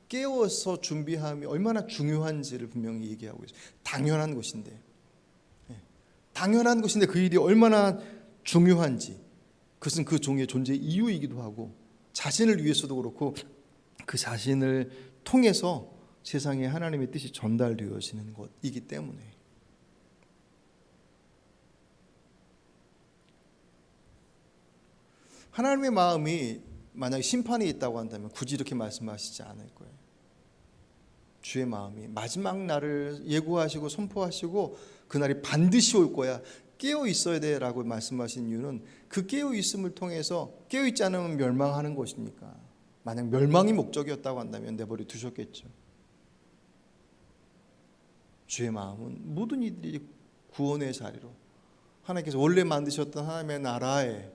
S2: 깨워서 준비함이 얼마나 중요한지를 분명히 얘기하고 있어요. 당연한 것인데, 당연한 것인데 그 일이 얼마나 중요한지, 그것은 그 종의 존재 이유이기도 하고, 자신을 위해서도 그렇고 그 자신을 통해서 세상에 하나님의 뜻이 전달되어지는 것이기 때문에. 하나님의 마음이 만약에 심판이 있다고 한다면 굳이 이렇게 말씀하시지 않을 거예요. 주의 마음이 마지막 날을 예고하시고 선포하시고 그날이 반드시 올 거야, 깨어 있어야 돼 라고 말씀하신 이유는 그 깨어 있음을 통해서, 깨어 있지 않으면 멸망하는 것이니까, 만약 멸망이 목적이었다고 한다면 내버려 두셨겠죠. 주의 마음은 모든 이들이 구원의 자리로 하나님께서 원래 만드셨던 하나님의 나라에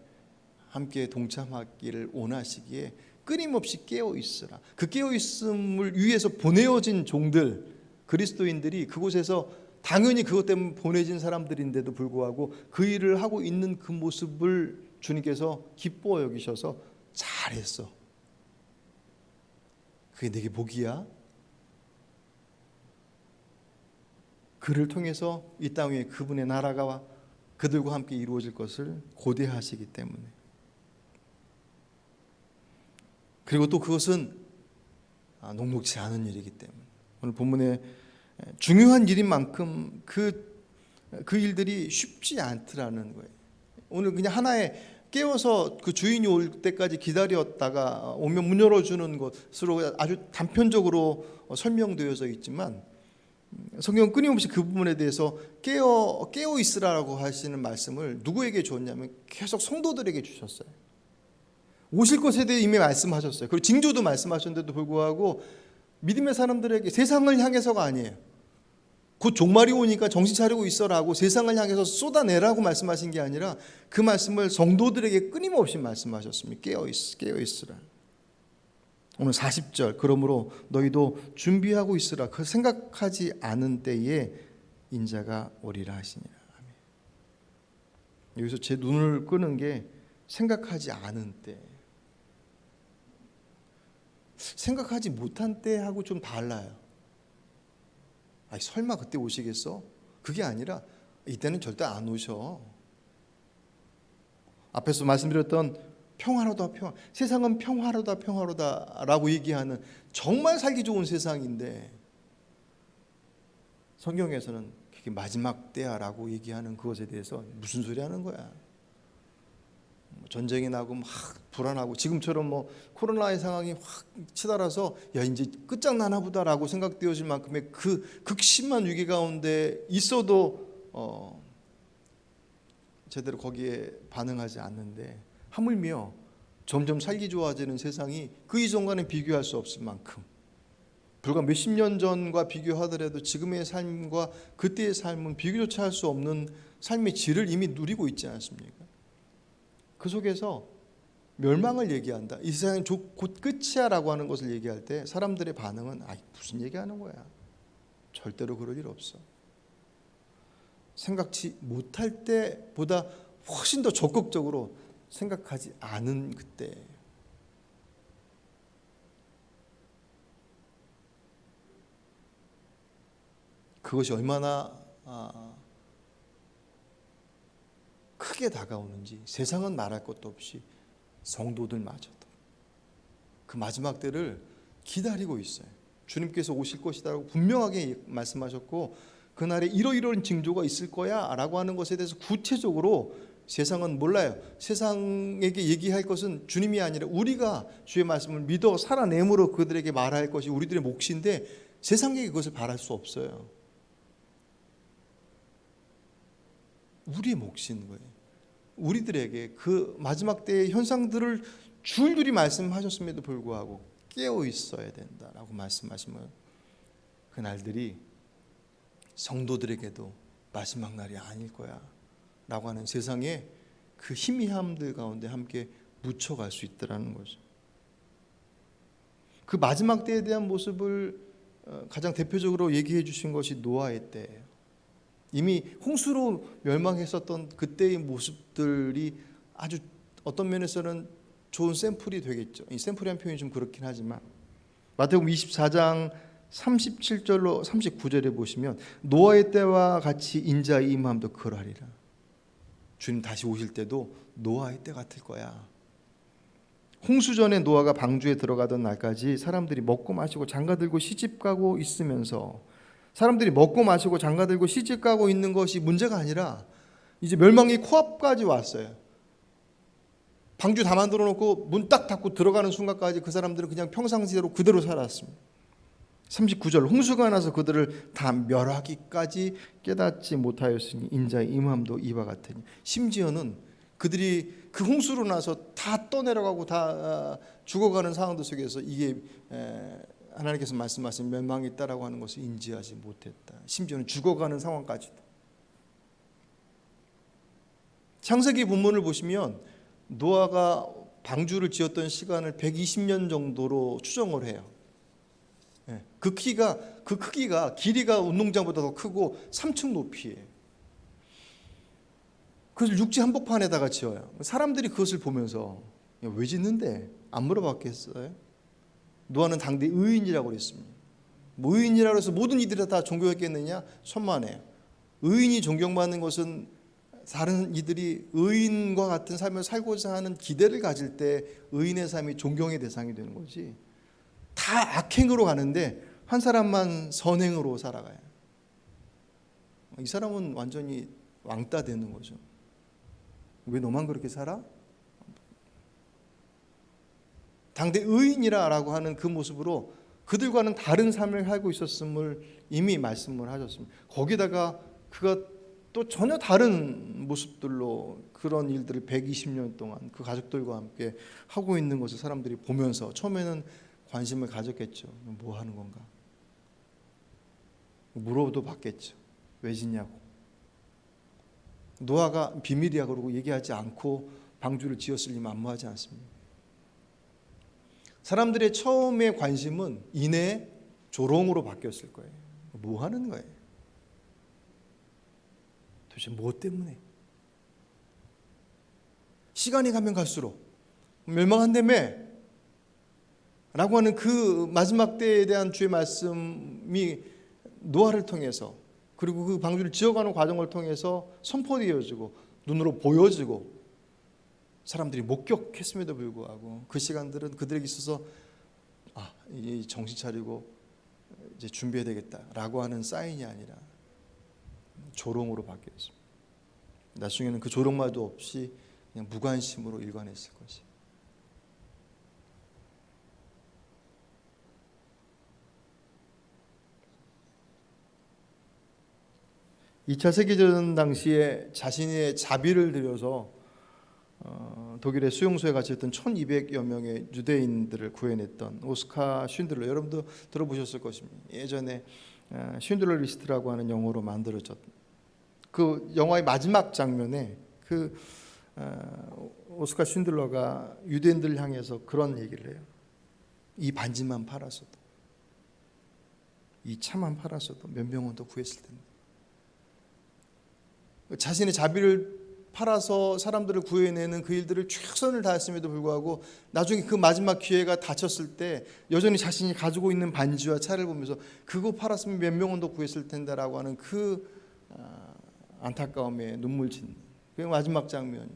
S2: 함께 동참하기를 원하시기에 끊임없이 깨어 있으라. 그 깨어 있음을 위해서 보내어진 종들, 그리스도인들이 그곳에서 당연히 그것 때문에 보내진 사람들인데도 불구하고 그 일을 하고 있는 그 모습을 주님께서 기뻐 여기셔서 잘했어. 그게 내게 복이야. 그를 통해서 이 땅 위에 그분의 나라가 그들과 함께 이루어질 것을 고대하시기 때문에. 그리고 또 그것은 녹록지 않은 일이기 때문에. 오늘 본문에 중요한 일인 만큼 그 일들이 쉽지 않더라는 거예요. 오늘 그냥 하나의 깨워서 그 주인이 올 때까지 기다렸다가 오면 문 열어주는 것으로 아주 단편적으로 설명되어져 있지만 성경은 끊임없이 그 부분에 대해서 깨어 있으라고 하시는 말씀을 누구에게 줬냐면 계속 성도들에게 주셨어요. 오실 것에 대해 이미 말씀하셨어요. 그리고 징조도 말씀하셨는데도 불구하고 믿음의 사람들에게 세상을 향해서가 아니에요. 곧 종말이 오니까 정신 차리고 있어라고 세상을 향해서 쏟아내라고 말씀하신 게 아니라 그 말씀을 성도들에게 끊임없이 말씀하셨습니다. 깨어 있으라. 오늘 40절 그러므로 너희도 준비하고 있으라. 그 생각하지 않은 때에 인자가 오리라 하시니라. 아멘. 여기서 제 눈을 끄는 게 생각하지 않은 때, 생각하지 못한 때하고 좀 달라요. 아니, 설마 그때 오시겠어? 그게 아니라 이때는 절대 안 오셔. 앞에서 말씀드렸던 평화로다 평화, 세상은 평화로다라고 얘기하는 정말 살기 좋은 세상인데 성경에서는 그게 마지막 때야라고 얘기하는 그것에 대해서 무슨 소리 하는 거야? 전쟁이 나고 막 불안하고 지금처럼 뭐 코로나의 상황이 확 치달아서 야 이제 끝장나나 보다라고 생각되어질 만큼의 그 극심한 위기 가운데 있어도 제대로 거기에 반응하지 않는데 하물며 점점 살기 좋아지는 세상이 그 이전과는 비교할 수 없을 만큼 불과 몇십 년 전과 비교하더라도 지금의 삶과 그때의 삶은 비교조차 할 수 없는 삶의 질을 이미 누리고 있지 않습니까? 그 속에서 멸망을 얘기한다. 이 세상은 곧 끝이야 라고 하는 것을 얘기할 때 사람들의 반응은 무슨 얘기하는 거야. 절대로 그럴 일 없어. 생각지 못할 때보다 훨씬 더 적극적으로 생각하지 않은 그때. 그것이 얼마나 크게 다가오는지 세상은 말할 것도 없이 성도들마저도 그 마지막 때를 기다리고 있어요. 주님께서 오실 것이라고 분명하게 말씀하셨고 그날에 이러이러한 징조가 있을 거야 라고 하는 것에 대해서 구체적으로 세상은 몰라요. 세상에게 얘기할 것은 주님이 아니라 우리가 주의 말씀을 믿어 살아내므로 그들에게 말할 것이 우리들의 몫인데 세상에게 그것을 바랄 수 없어요. 우리의 몫인 거예요. 우리들에게 그 마지막 때의 현상들을 줄줄이 말씀하셨음에도 불구하고 깨어 있어야 된다라고 말씀하시면 그 날들이 성도들에게도 마지막 날이 아닐 거야 라고 하는 세상의 그 희미함들 가운데 함께 묻혀갈 수 있다는 거죠. 그 마지막 때에 대한 모습을 가장 대표적으로 얘기해 주신 것이 노아의 때예요. 이미 홍수로 멸망했었던 그때의 모습들이 아주 어떤 면에서는 좋은 샘플이 되겠죠. 이 샘플이라는 표현이 좀 그렇긴 하지만 마태복음 24장 37절로 39절에 보시면 노아의 때와 같이 인자의 임함도 그러하리라. 주님 다시 오실 때도 노아의 때 같을 거야. 홍수 전에 노아가 방주에 들어가던 날까지 사람들이 먹고 마시고 장가들고 시집가고 있으면서 사람들이 먹고 마시고 장가들고 시집가고 있는 것이 문제가 아니라 이제 멸망이 코앞까지 왔어요. 방주 다 만들어 놓고 문 딱 닫고 들어가는 순간까지 그 사람들은 그냥 평상시대로 그대로 살았습니다. 39절 홍수가 나서 그들을 다 멸하기까지 깨닫지 못하였으니 인자의 임함도 이와 같으니 심지어는 그들이 그 홍수로 나서 다 떠내려가고 다 죽어가는 상황들 속에서 이게 하나님께서 말씀하신 멸망이 있다라고 하는 것을 인지하지 못했다. 심지어는 죽어가는 상황까지도. 창세기 본문을 보시면 노아가 방주를 지었던 시간을 120년 정도로 추정을 해요. 그 크기가 길이가 운동장보다 더 크고 3층 높이에요. 그것을 육지 한복판에다가 지어요. 사람들이 그것을 보면서 왜 짓는데? 안 물어봤겠어요? 노아는 당대 의인이라고 그랬습니다. 뭐 의인이라고 해서 모든 이들이 다 존경했겠느냐? 천만에요. 의인이 존경받는 것은 다른 이들이 의인과 같은 삶을 살고자 하는 기대를 가질 때 의인의 삶이 존경의 대상이 되는 거지. 다 악행으로 가는데 한 사람만 선행으로 살아가요. 이 사람은 완전히 왕따 되는 거죠. 왜 너만 그렇게 살아? 당대 의인이라고 하는 그 모습으로 그들과는 다른 삶을 살고 있었음을 이미 말씀을 하셨습니다. 거기다가 그가 또 전혀 다른 모습들로 그런 일들을 120년 동안 그 가족들과 함께 하고 있는 것을 사람들이 보면서 처음에는 관심을 가졌겠죠. 뭐 하는 건가? 물어도 받겠죠. 왜 짓냐고. 노아가 비밀이야 그러고 얘기하지 않고 방주를 지었으니 만무하지 않습니다. 사람들의 처음의 관심은 이내 조롱으로 바뀌었을 거예요. 뭐 하는 거예요? 도대체 뭐 때문에? 시간이 가면 갈수록 멸망한다며 라고 하는 그 마지막 때에 대한 주의 말씀이 노아를 통해서 그리고 그 방주를 지어가는 과정을 통해서 선포되어지고 눈으로 보여지고 사람들이 목격했음에도 불구하고 그 시간들은 그들에게 있어서 이 정신 차리고 이제 준비해야 되겠다라고 하는 사인이 아니라 조롱으로 바뀌었습니다. 나중에는 그 조롱말도 없이 그냥 무관심으로 일관했을 것이. 2차 세계대전 당시에 자신의 자비를 들여서 독일의 수용소에 갇혔던 1200여 명의 유대인들을 구해냈던 오스카 쉰들러, 여러분도 들어보셨을 것입니다. 예전에 쉰들러 리스트라고 하는 영어로 만들어졌. 그 영화의 마지막 장면에 그 오스카 쉰들러가 유대인들을 향해서 그런 얘기를 해요. 이 반지만 팔았어도, 이 차만 팔았어도 몇 명은 더 구했을 텐데. 자신의 자비를 팔아서 사람들을 구해내는 그 일들을 최선을 다했음에도 불구하고 나중에 그 마지막 기회가 닥쳤을 때 여전히 자신이 가지고 있는 반지와 차를 보면서 그거 팔았으면 몇 명은 더 구했을 텐데라고 하는 그 안타까움에 눈물 짓는 그 마지막 장면이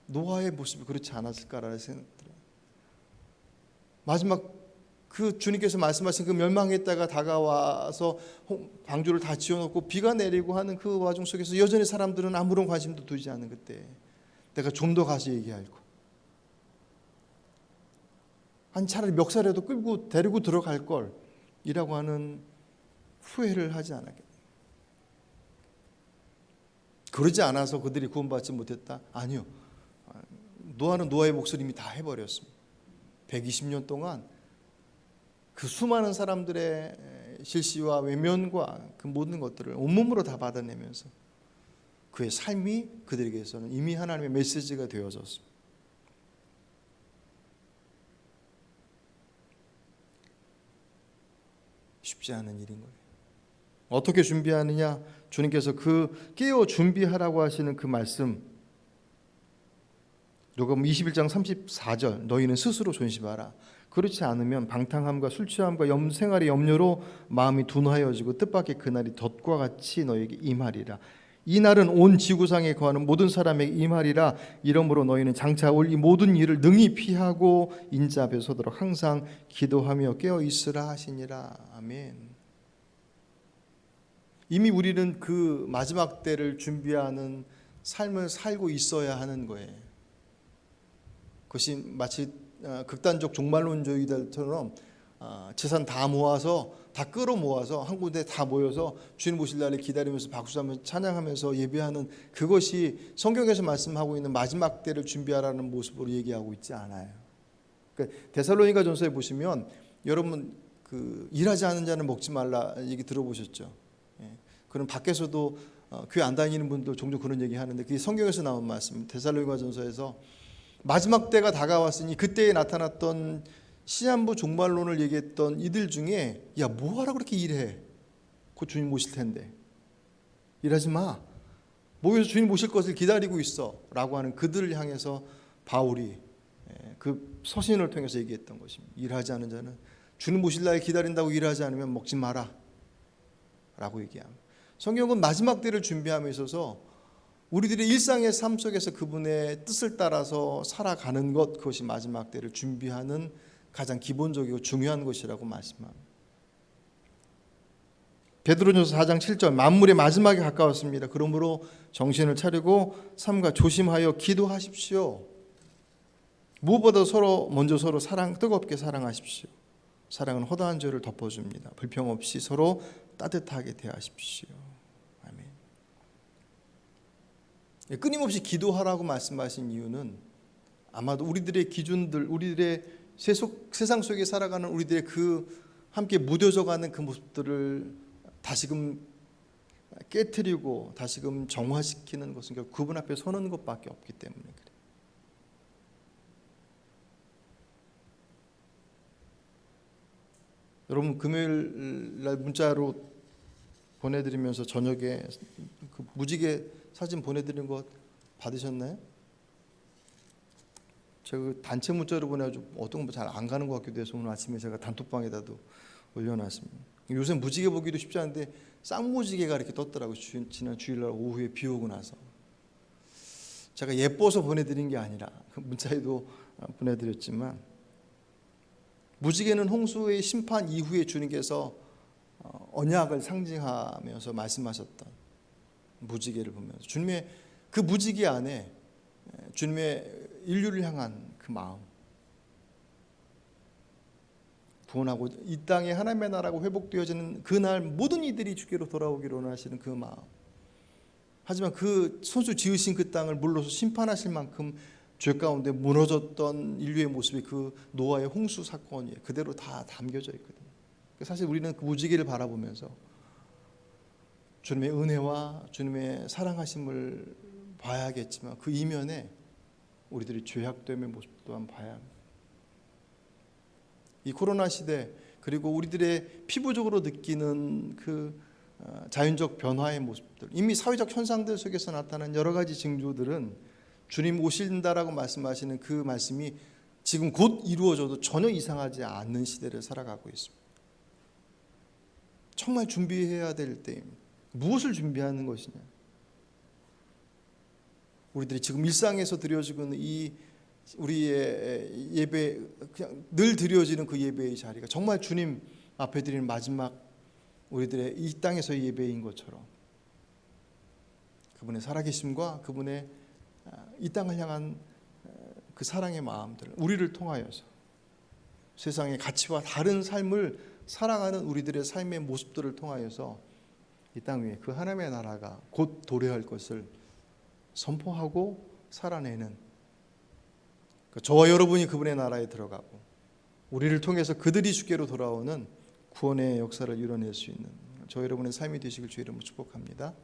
S2: 노아의 모습이 그렇지 않았을까라는 생각이 들어요. 마지막 그 주님께서 말씀하신 그 멸망했다가 다가와서 방주를 다 지어놓고 비가 내리고 하는 그 와중 속에서 여전히 사람들은 아무런 관심도 두지 않는 그때 내가 좀 더 가서 얘기할 거. 아니 차라리 멱살이라도 끌고 데리고 들어갈 걸 이라고 하는 후회를 하지 않았겠다. 그러지 않아서 그들이 구원받지 못했다? 아니요. 노아는 노아의 몫을 이미 다 해버렸습니다. 120년 동안 그 수많은 사람들의 실시와 외면과 그 모든 것들을 온몸으로 다 받아내면서 그의 삶이 그들에게서는 이미 하나님의 메시지가 되어졌습니다. 쉽지 않은 일인 거예요. 어떻게 준비하느냐? 주님께서 그 깨어 준비하라고 하시는 그 말씀, 누가복음 21장 34절, 너희는 스스로 존심하라. 그렇지 않으면 방탕함과 술 취함과 생활의 염려로 마음이 둔하여지고 뜻밖의 그날이 덫과 같이 너에게 임하리라. 이 날은 온 지구상에 거하는 모든 사람에게 임하리라. 이러므로 너희는 장차 올 이 모든 일을 능히 피하고 인자 앞에 서도록 항상 기도하며 깨어 있으라 하시니라. 아멘. 이미 우리는 그 마지막 때를 준비하는 삶을 살고 있어야 하는 거예요. 그것이 마치 극단적 종말론주의들처럼 재산 다 모아서 다 끌어모아서 한 군데 다 모여서 주님 오실 날을 기다리면서 박수하면서 찬양하면서 예배하는 그것이 성경에서 말씀하고 있는 마지막 때를 준비하라는 모습으로 얘기하고 있지 않아요. 그러니까 데살로니가전서에 보시면 여러분 그 일하지 않은 자는 먹지 말라 얘기 들어보셨죠? 예. 그럼 밖에서도 교회 안 다니는 분도 종종 그런 얘기 하는데 그게 성경에서 나온 말씀. 데살로니가전서에서 마지막 때가 다가왔으니 그때에 나타났던 시한부 종말론을 얘기했던 이들 중에 야 뭐하라 그렇게 일해? 곧 주님 모실 텐데 일하지 마. 모여서 주님 모실 것을 기다리고 있어 라고 하는 그들을 향해서 바울이 그 서신을 통해서 얘기했던 것입니다. 일하지 않은 자는 주님 모실 날 기다린다고 일하지 않으면 먹지 마라 라고 얘기합니다. 성경은 마지막 때를 준비함에 있어서 우리들의 일상의 삶 속에서 그분의 뜻을 따라서 살아가는 것, 그것이 마지막 때를 준비하는 가장 기본적이고 중요한 것이라고 말씀합니다. 베드로전서 4장 7절 만물의 마지막에 가까웠습니다. 그러므로 정신을 차리고 삼가 조심하여 기도하십시오. 무엇보다 먼저 서로 뜨겁게 사랑하십시오. 사랑은 허다한 죄를 덮어줍니다. 불평 없이 서로 따뜻하게 대하십시오. 아멘. 끊임없이 기도하라고 말씀하신 이유는 아마도 우리들의 기준들, 우리들의 세상 속에 살아가는 우리들의 그 함께 무뎌져가는 그 모습들을 다시금 깨트리고 다시금 정화시키는 것은 결국 그분 앞에 서는 것밖에 없기 때문에 그래요. 여러분 금요일 날 문자로 보내드리면서 저녁에 그 무지개 사진 보내드린 것 받으셨나요? 제가 그 단체 문자로 보내가지고 어떤 거 잘 안 가는 것 같기도 해서 오늘 아침에 제가 단톡방에다도 올려놨습니다. 요새 무지개 보기도 쉽지 않은데 쌍무지개가 이렇게 떴더라고요. 지난 주일날 오후에 비 오고 나서. 제가 예뻐서 보내드린 게 아니라 문자에도 보내드렸지만 무지개는 홍수의 심판 이후에 주님께서 언약을 상징하면서 말씀하셨던 무지개를 보면서 주님의 그 무지개 안에 주님의 인류를 향한 그 마음, 구원하고 이 땅에 하나님의 나라가 회복되어지는 그날 모든 이들이 주께로 돌아오기를 원하시는 그 마음. 하지만 그 손수 지으신 그 땅을 물로서 심판하실 만큼 죄 가운데 무너졌던 인류의 모습이 그 노아의 홍수 사건이 그대로 다 담겨져 있거든요. 사실 우리는 그 무지개를 바라보면서 주님의 은혜와 주님의 사랑하심을 봐야겠지만 그 이면에 우리들이 죄악됨의 모습 또한 봐야 합니다. 이 코로나 시대 그리고 우리들의 피부적으로 느끼는 그 자연적 변화의 모습들, 이미 사회적 현상들 속에서 나타난 여러 가지 징조들은 주님 오신다라고 말씀하시는 그 말씀이 지금 곧 이루어져도 전혀 이상하지 않는 시대를 살아가고 있습니다. 정말 준비해야 될 때입니다. 무엇을 준비하는 것이냐? 우리들이 지금 일상에서 드려지고 있는 이 우리의 예배, 그냥 늘 드려지는 그 예배의 자리가 정말 주님 앞에 드리는 마지막 우리들의 이 땅에서의 예배인 것처럼 그분의 살아계심과 그분의 이 땅을 향한 그 사랑의 마음들, 우리를 통하여서 세상의 가치와 다른 삶을 살아가는 우리들의 삶의 모습들을 통하여서 이 땅 위에 그 하나님의 나라가 곧 도래할 것을 선포하고 살아내는, 저와 여러분이 그분의 나라에 들어가고 우리를 통해서 그들이 주께로 돌아오는 구원의 역사를 이뤄낼 수 있는 저 여러분의 삶이 되시길 주의 이름으로 축복합니다.